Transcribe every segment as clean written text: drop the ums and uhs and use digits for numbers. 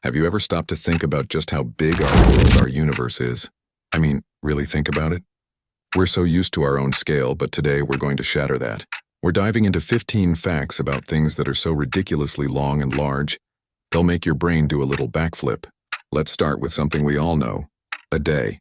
Have you ever stopped to think about just how big our world, our universe is? I mean, really think about it? We're so used to our own scale, but today we're going to shatter that. We're diving into 15 facts about things that are so ridiculously long and large, they'll make your brain do a little backflip. Let's start with something we all know: a day.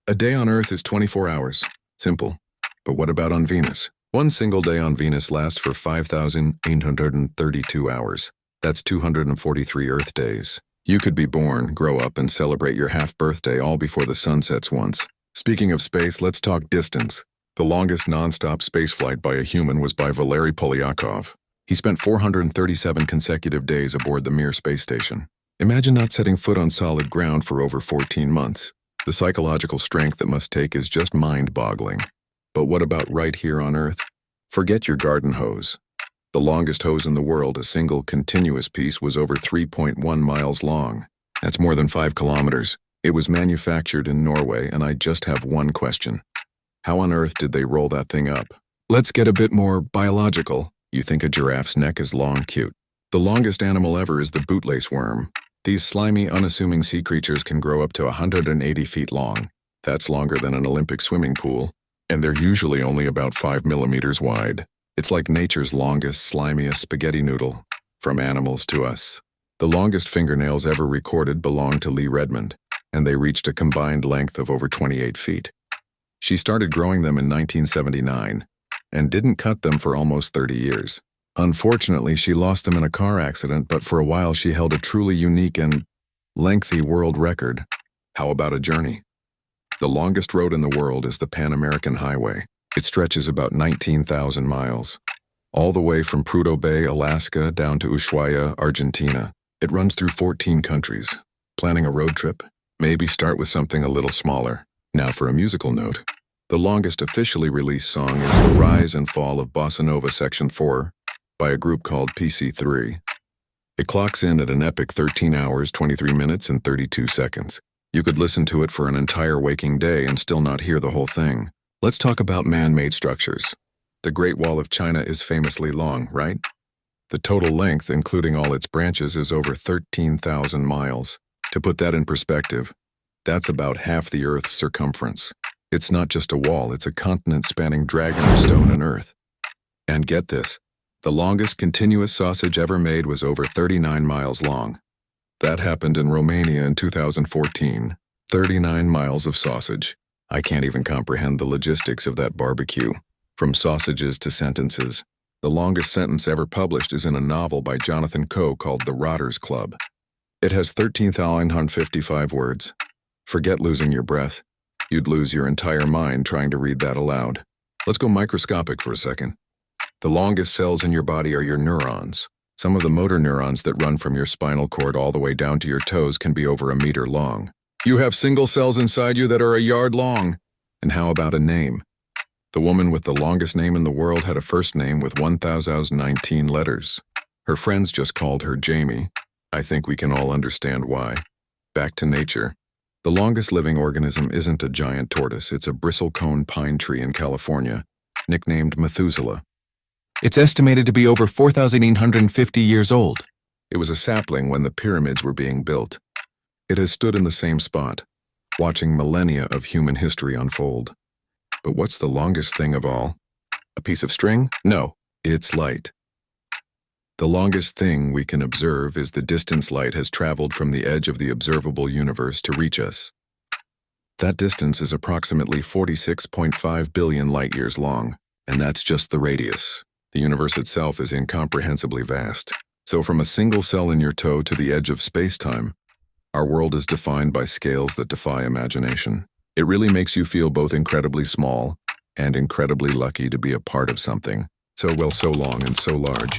A day on Earth is 24 hours. Simple. But what about on Venus? One single day on Venus lasts for 5,832 hours. That's 243 Earth days. You could be born, grow up, and celebrate your half-birthday all before the sun sets once. Speaking of space, let's talk distance. The longest non-stop spaceflight by a human was by Valery Polyakov. He spent 437 consecutive days aboard the Mir space station. Imagine not setting foot on solid ground for over 14 months. The psychological strength it must take is just mind-boggling. But what about right here on Earth? Forget your garden hose. The longest hose in the world, a single continuous piece, was over 3.1 miles long. That's more than 5 kilometers. It was manufactured in Norway, and I just have one question. How on earth did they roll that thing up? Let's get a bit more biological. You think a giraffe's neck is long? Cute. The longest animal ever is the bootlace worm. These slimy, unassuming sea creatures can grow up to 180 feet long. That's longer than an Olympic swimming pool, and they're usually only about 5 millimeters wide. It's like nature's longest, slimiest spaghetti noodle, from animals to us. The longest fingernails ever recorded belonged to Lee Redmond, and they reached a combined length of over 28 feet. She started growing them in 1979, and didn't cut them for almost 30 years. Unfortunately, she lost them in a car accident, but for a while she held a truly unique and lengthy world record. How about a journey? The longest road in the world is the Pan American Highway. It stretches about 19,000 miles, all the way from Prudhoe Bay, Alaska, down to Ushuaia, Argentina. It runs through 14 countries. Planning a road trip? Maybe start with something a little smaller. Now for a musical note. The longest officially released song is The Rise and Fall of Bossa Nova Section 4 by a group called PC3. It clocks in at an epic 13 hours, 23 minutes, and 32 seconds. You could listen to it for an entire waking day and still not hear the whole thing. Let's talk about man-made structures. The Great Wall of China is famously long, right? The total length, including all its branches, is over 13,000 miles. To put that in perspective, that's about half the Earth's circumference. It's not just a wall, it's a continent-spanning dragon of stone and earth. And get this, the longest continuous sausage ever made was over 39 miles long. That happened in Romania in 2014. 39 miles of sausage. I can't even comprehend the logistics of that barbecue. From sausages to sentences. The longest sentence ever published is in a novel by Jonathan Coe called The Rotters Club. It has 13,955 words. Forget losing your breath. You'd lose your entire mind trying to read that aloud. Let's go microscopic for a second. The longest cells in your body are your neurons. Some of the motor neurons that run from your spinal cord all the way down to your toes can be over a meter long. You have single cells inside you that are a yard long. And how about a name? The woman with the longest name in the world had a first name with 1,019 letters. Her friends just called her Jamie. I think we can all understand why. Back to nature. The longest living organism isn't a giant tortoise, it's a bristlecone pine tree in California, nicknamed Methuselah. It's estimated to be over 4,850 years old. It was a sapling when the pyramids were being built. It has stood in the same spot, watching millennia of human history unfold. But what's the longest thing of all? A piece of string? No, it's light. The longest thing we can observe is the distance light has traveled from the edge of the observable universe to reach us. That distance is approximately 46.5 billion light-years long, and that's just the radius. The universe itself is incomprehensibly vast. So from a single cell in your toe to the edge of space-time, our world is defined by scales that defy imagination. It really makes you feel both incredibly small and incredibly lucky to be a part of something so long and so large.